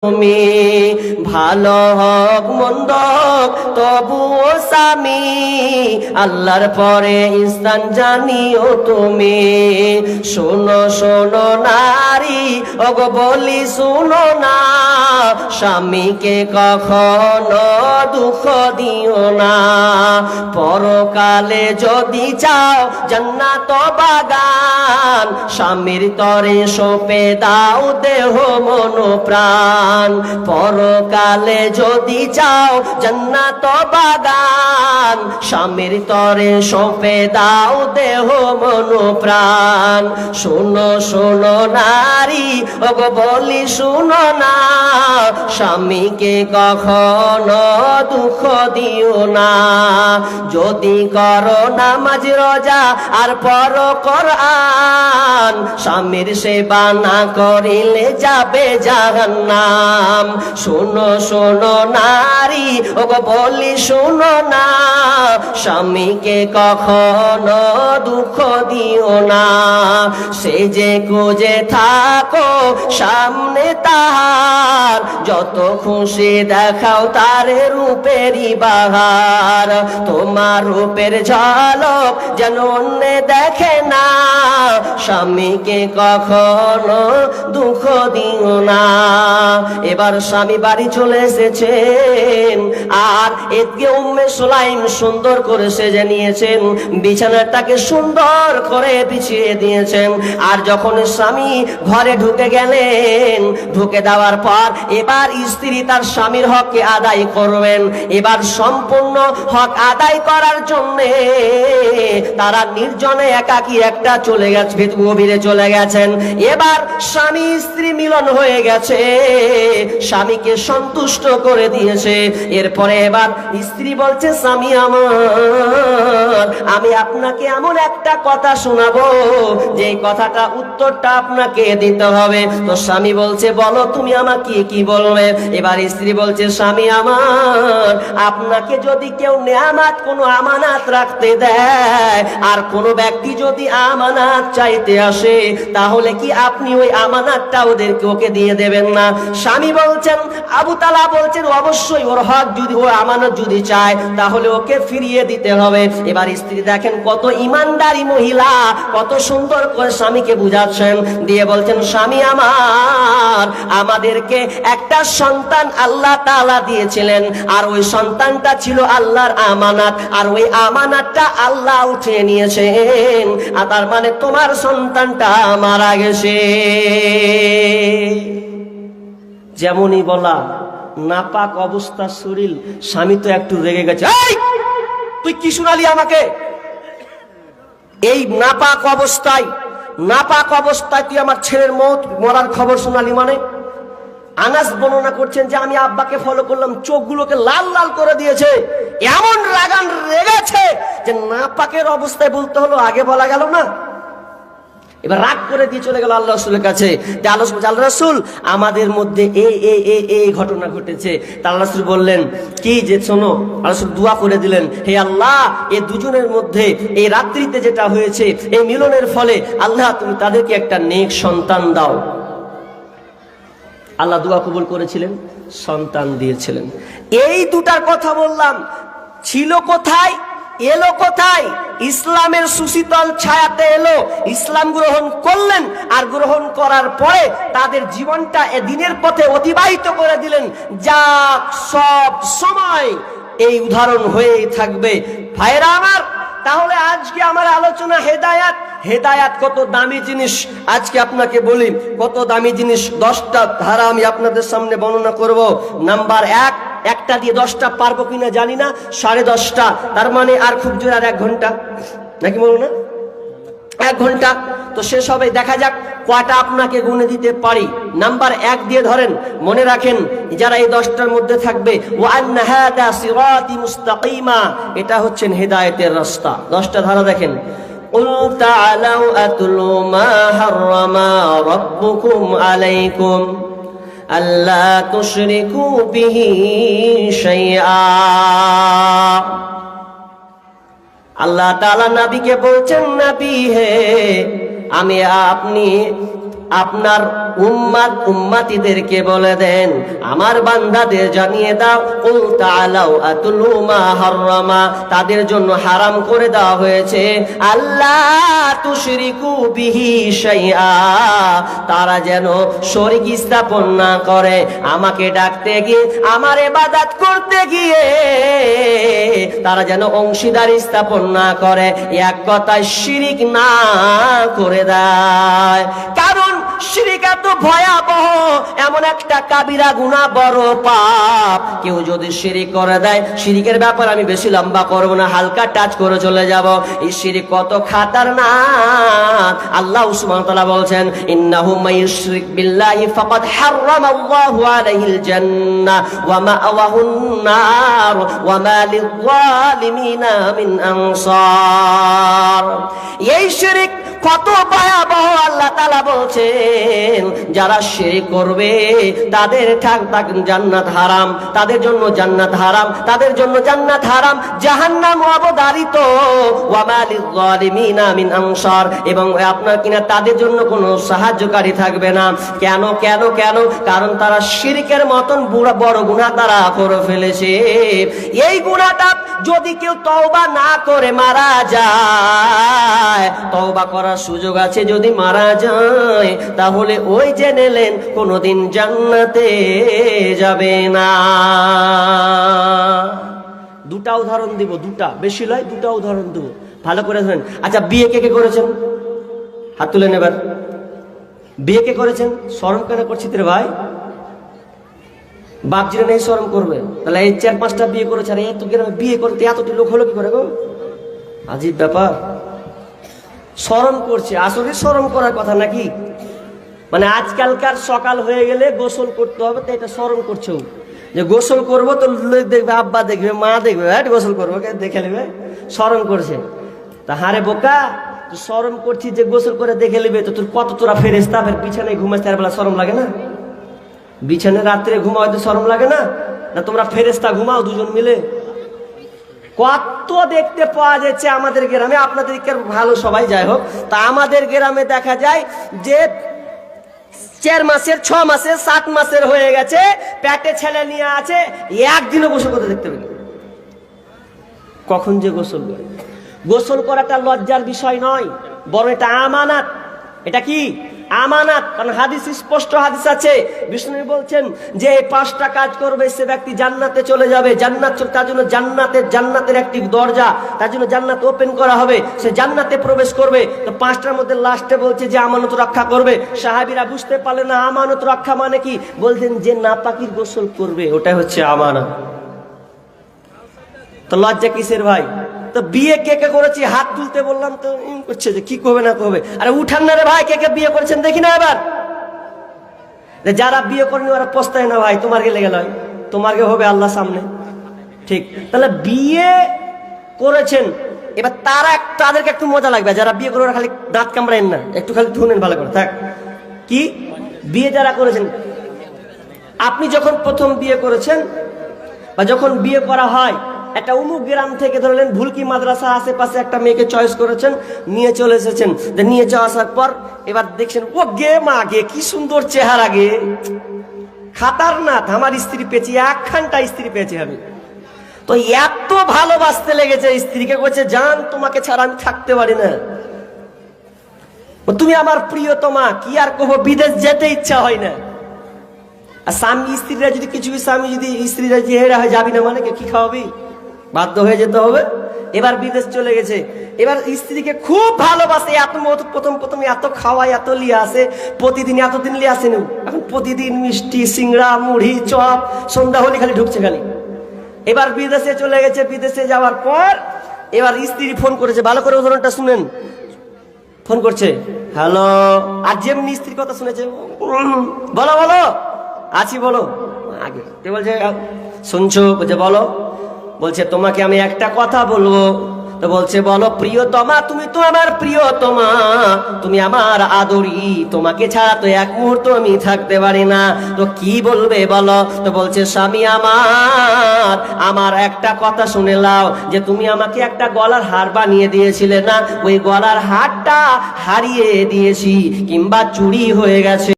তুমি ভালো হোক মন্দ হোক তবুও স্বামী আল্লাহর পরে স্থান জানিও তুমি। শোনো শোনো নারী ওগো বলি শোনো না, স্বামীকে কখনো দুঃখ দিও না। পরকালে যদি চাও জান্নাত বাগান, স্বামীর তরে সঁপে দাও দেহ মন প্রাণ। পরকালে যদি চাও জান্নাত বাগান, স্বামীর তরে সঁপে দাও দেহ মন প্রাণ। শোনো শোনো নারী ওগো বলি শোনো না, স্বামীকে কখনো দুঃখ দিও না। যদি করো নামাজ রোজা আর পড়ো কোরআন, স্বামীর সেবা না করিলে যাবে জাহান্নাম। শোনো শোনো নারী ওগো বলি শোনো না, স্বামীকে কখনো দুঃখ দিও না। সে যে খুঁজে থাকো সামনে তাহার, যত খুশি দেখাও তার রূপেরই বাহার। তোমার রূপের ঝলক যেন অন্য দেখে না, স্বামীকে কখনো দুঃখ দিও না। এবার স্বামী বাড়ি চলে এসেছেন, আর এদিকে উম্মে সুলাইম সুন্দর করে সেজে নিয়েছেন, বিছানাটাকে সুন্দর করে বিছিয়ে দিয়েছেন। আর যখন স্বামী ঘরে ঢুকে গেলেন, ঢুকে দেওয়ার পর এবার স্ত্রী তার স্বামীর হককে আদায় করবেন। এবার সম্পূর্ণ হক আদায় করার জন্য তারা নির্জনে একাকী একটা চলে গেছে, গভীরে চলে গেছেন। এবার স্বামী স্ত্রী মিলন হয়ে গেছে, স্বামীকে সন্তুষ্ট করে দিয়েছে। এরপরে এবার স্ত্রী বলছে, স্বামী আমার, আমি আপনাকে এমন একটা কথা শোনাবো, যে কথাটা উত্তরটা আপনাকে দিতে হবে। তো স্বামী বলছে, বলো তুমি আমাকে কি বলবে। এবার স্ত্রী বলছে, স্বামী আমার, আপনাকে যদি কেউ নেয়ামাত কোনো আমানাত রাখতে দেয়, আর কোনো ব্যক্তি যদি আমানাত চাইতে আসে, তাহলে কি আপনি ওই আমানাতটা ওকে দিয়ে দেবেন না? স্বামী বলছেন, আবু তালা বলছেন, অবশ্যই ওর হক যদি, ও আমানত যদি চায় তাহলে ওকে ফিরিয়ে দিতে হবে। এবার স্ত্রী দেখেন কত ইমানদারি মহিলা, কত সুন্দর করে স্বামীকে বুঝাচ্ছেন, দিয়ে বলছেন, স্বামী আমার, আমাদেরকে একটা সন্তান আল্লাহ তাআলা দিয়েছিলেন, আর ওই সন্তানটা ছিল আল্লাহর আমানত, আর ওই আমানতটা আল্লাহ উঠিয়ে নিয়েছেন। আর তার মানে তোমার সন্তানটা মারা গেছে। যেমনই বলা, নাপাক অবস্থা শরীর, স্বামী তো একটু রেগে গেছে, এই তুই কি শোনালি আমাকে? এই নাপাক অবস্থায় তুই আমার ছেলের মরার খবর শোনালি মানে? আনাস বর্ণনা করছেন যে আমি আব্বাকে ফলো করলাম, চোখগুলোকে লাল লাল করে দিয়েছে, এমন রাগান রেগেছে যে নাপাকের অবস্থায় বলতে হলো, আগে বলা গেল না। এবার রাগ করে দিয়ে চলে গেল আল্লাহ রাসূলের কাছে, যে আল্লাহ রাসূল, আমাদের মধ্যে এই ঘটনা ঘটেছে। আল্লাহ রাসূল বললেন কি, যে শোনো। আল্লাহ রাসূল দোয়া করে দিলেন, হে আল্লাহ, এই দুজনের মধ্যে এই রাত্রিতে যেটা হয়েছে, এই মিলনের ফলে আল্লাহ তুমি তাদেরকে একটা নেক সন্তান দাও। আল্লাহ দোয়া কবুল করেছিলেন, সন্তান দিয়েছিলেন। এই দুটার কথা বললাম, ছিল কোথায়, এলো কোথায়? ইসলামের সুশীতল ছায়াতে এলো, ইসলাম গ্রহণ করলেন, আর গ্রহণ করার পরে তাদের জীবনটা এ দিনের পথে অতিবাহিত করে দিলেন, যা সব সময় এই উদাহরণ হয়েই থাকবে। ভাইরা আমার, তাহলে আজকে আমার আলোচনা হেদায়াত কত দামি জিনিস। আজকে আপনাকে বলি কত দামি জিনিস। 10টা ধারা আমি আপনাদের সামনে বর্ণনা করব। নাম্বার 1, একটা দিয়ে 10টা পারবো কিনা জানি না, 10:30, তার মানে আর খুব জোর আর 1 ঘন্টা, নাকি বলো না? 1 ঘন্টা তো শেষ হবে, দেখা যাক কয়টা আপনাকে গুনে দিতে পারি। নাম্বার 1 দিয়ে ধরেন, মনে রাখেন যারা এই 10টার মধ্যে থাকবে, ওয়া আন্না হাদা সিরাতি মুস্তাকিমা, এটা হচ্ছেন হেদায়েতের রাস্তা। 10টা ধারা দেখেন, قل تعالوا أتلوا ما حرم ربكم عليكم ألا تشركوا به شيئا। আল্লাহ তাআলা নবীকে বলছেন, নবী হে, আমি আপনি আপনার উম্মতিদেরকে বলে দেন, আমার বান্দাদের জানিয়ে দাও, কুল তাআলাউ আতুলু মা হাররামা, তাদের জন্য হারাম করে দেওয়া হয়েছে আল্লাহ তুশরিকু বিহি শাইআ, তারা যেন শরীক স্থাপন না করে, আমাকে ডাকতে গিয়ে, আমার ইবাদত করতে গিয়ে তারা যেন অংশীদারি স্থাপন না করে, এক কথায় শিরিক না করে দেয়। কারণ শিরিক এত ভয়াবহ, এমন একটা কাবিরা গুনাহ, বড় পাপ। কেউ যদি শিরিক করে দেয়, শিরিকের ব্যাপার আমি বেশি লম্বা করব না, হালকা টাচ করে চলে যাব। এই শিরিক কত খাতারনাক। আল্লাহ সুবহানাহু ওয়া তাআলা বলছেন, ইন্নাহু মাইয়ুশরিক বিল্লাহি ফাকাদ হারামাল্লাহু আলাইহিল জান্নাহ ওয়া মা'ওয়াহুন নার ওয়া মা লিয-যালিমিনা মিন আনসার। এই শিরিক কত ভয়াবহ আল্লাহ তাআলা বলছেন, যারা শিরক করবে তাদের জান্নাত হারাম, তাদের জন্য জান্নাত হারাম, তাদের জন্য জান্নাত হারাম, জাহান্নাম অবধারিত। ওয়া মা লিয-যালিমিনা মিন আনসার, এবং আপনার কিনা তাদের জন্য কোনো সাহায্যকারী থাকবে না। কেন কেন কেন? কারণ তারা শিরকের মতন বড় গুনাহ তারা করে ফেলেছে। এই গুনাহটা যদি কেউ তওবা না করে মারা যায়, তওবা করার সুযোগ আছে, যদি মারা যায় তাহলে ওই যে নিলেন কোনোদিন জান্নাতে যাবে না। দুটা উদাহরণ দিব, দুটা, বেশি নয়, দুটা উদাহরণ দেব, ভালো করে ধরেন। আচ্ছা, বিয়ে কে কে করেছেন? হাত তুলেন এবার। বিয়ে কে করেছেন? শরম কেন করছিস রে ভাই? বাপ জিরা নেই শরম করবে? তাহলে এই 4-5টা বিয়ে করেছে, আর এত গ্রামে বিয়ে করতে এতটি লোক হলো কি করে গো? আজীব ব্যাপার। শরম করছে, আসলে শরম করার কথা নাকি? মানে আজকালকার সকাল হয়ে গেলে গোসল করতে হবে, তো এটা শরম করছে, যে গোসল করবো তো দেখবে, আব্বা দেখবে, মা দেখবে, গোসল করবো দেখে নেবে, শরম করছে। তা হারে বোকা, তুই শরম করছিস যে গোসল করে দেখে নেবে, তো তোর কত তোরা ফেরেশতা বিছানায় ঘুমাস, তার বেলা শরম লাগে না? বিছানায় রাত্রে ঘুমাও, তো শরম লাগে না? না তোমরা ফেরেশতা ঘুমাও দুজন মিলে? কত দেখতে পাওয়া যাচ্ছে আমাদের গ্রামে, আপনাদের ভালো সবাই যাই হোক, তা আমাদের গ্রামে দেখা যায় যে 4 মাসের, 6 মাসের, 7 মাসের হয়ে গেছে, পেটে ছেলে নিয়ে আছে, একদিনও গোসল করতে দেখতে পেল। কখন যে গোসল করে? গোসল করাটা লজ্জার বিষয় নয়, বরং এটা আমানাত। এটা কি? আমানাত। কারণ হাদিস, স্পষ্ট হাদিস আছে, বিষ্ণু বলছেন যে এই 5টা কাজ করবে সে ব্যক্তি জান্নাতে চলে যাবে। জান্নাত, তার জন্য জান্নাতের একটি দরজা, তার জন্য জান্নাত ওপেন করা হবে, সে জান্নাতে প্রবেশ করবে। তো 5টার মধ্যে লাস্টে বলছে যে আমানত রক্ষা করবে। সাহাবীরা বুঝতে পারলেন না আমানত রক্ষা মানে কি, বলতেন যে নাপাকির গোসল করবে, ওটাই হচ্ছে আমানত। তো লজ্জা কিসের ভাই? তো বিয়ে কে কে করেছি হাত তুলতে বললাম, তো করছে যে কি করবে না করবে। আরে উঠান না রে ভাই, কে কে বিয়ে করেছেন দেখি না এবার। যারা বিয়ে করেনি ওরা পস্তায় না ভাই, তোমার গে লেগে নয়, তোমার গে হবে আল্লাহ সামনে, ঠিক? তাহলে বিয়ে করেছেন, এবার তাদেরকে একটু মজা লাগবে। যারা বিয়ে করে ওরা খালি দাঁত কামড়ায় না, একটু খালি ধুনেন ভালো করে, থাক। কি বিয়ে যারা করেছেন, আপনি যখন প্রথম বিয়ে করেছেন বা যখন বিয়ে করা হয়, একটা অমুক গ্রাম থেকে ধরলেন ভুলকি মাদ্রাসা আশেপাশে একটা মেয়েকে চয়েস করেছেন, নিয়ে চলে এসেছেন। নিয়ে চলে আসার পর এবার দেখছেন, ও গে মা গে, কি সুন্দর চেহারা গে, খাতারনাক, আমার স্ত্রী পেয়েছি, 1 ঘন্টা স্ত্রী পেয়েছি আমি। তো এত ভালোবাসতে লেগেছে স্ত্রীকে, বলছে জান তোমাকে ছাড়া আমি থাকতে পারি না, তুমি আমার প্রিয়তমা, কি আর কব, বিদেশ যেতে ইচ্ছা হয় না। আর স্বামী স্ত্রীরা যদি কিছু, স্বামী যদি স্ত্রীরা যে এরা হয় যাবি না মানে কি খাওয়াবি, বাধ্য হয়ে যেতে হবে। এবার বিদেশ চলে গেছে, এবার স্ত্রীকে খুব ভালোবাসে, প্রথম এত খাওয়ায়, এত লিয়ে আসে, প্রতিদিন এতদিন লিয়ে আসেন, এখন প্রতিদিন মিষ্টি, সিংড়া, মুড়ি, চপ, সন্ধ্যা হলে খালি ঢুকছে খালি। এবার বিদেশে চলে গেছে, বিদেশে যাওয়ার পর এবার স্ত্রী ফোন করেছে, ভালো করে উদাহরণটা শুনেন। ফোন করছে, হ্যালো, আর যেমনি স্ত্রীর কথা শুনেছে, বলো বলো আছি বলো, আগে বলছে শুনছো, বলছে বলো, বলছে তোমাকে আমি একটা কথা বলবো, তো বলছে বলো প্রিয়তমা, তুমি তো আমার প্রিয়তমা, তুমি আমার আদরি, তোমাকে ছাড়া তো এক মুহূর্ত আমি থাকতে পারি না। তো কি বলবে বলো? তো বলছে স্বামী আমার, আমার একটা কথা শুনে নাও, যে তুমি আমাকে একটা গলার হার বানিয়ে দিয়েছিলে না, ওই গলার হারটা হারিয়ে দিয়েছি কিংবা চুরি হয়ে গেছে।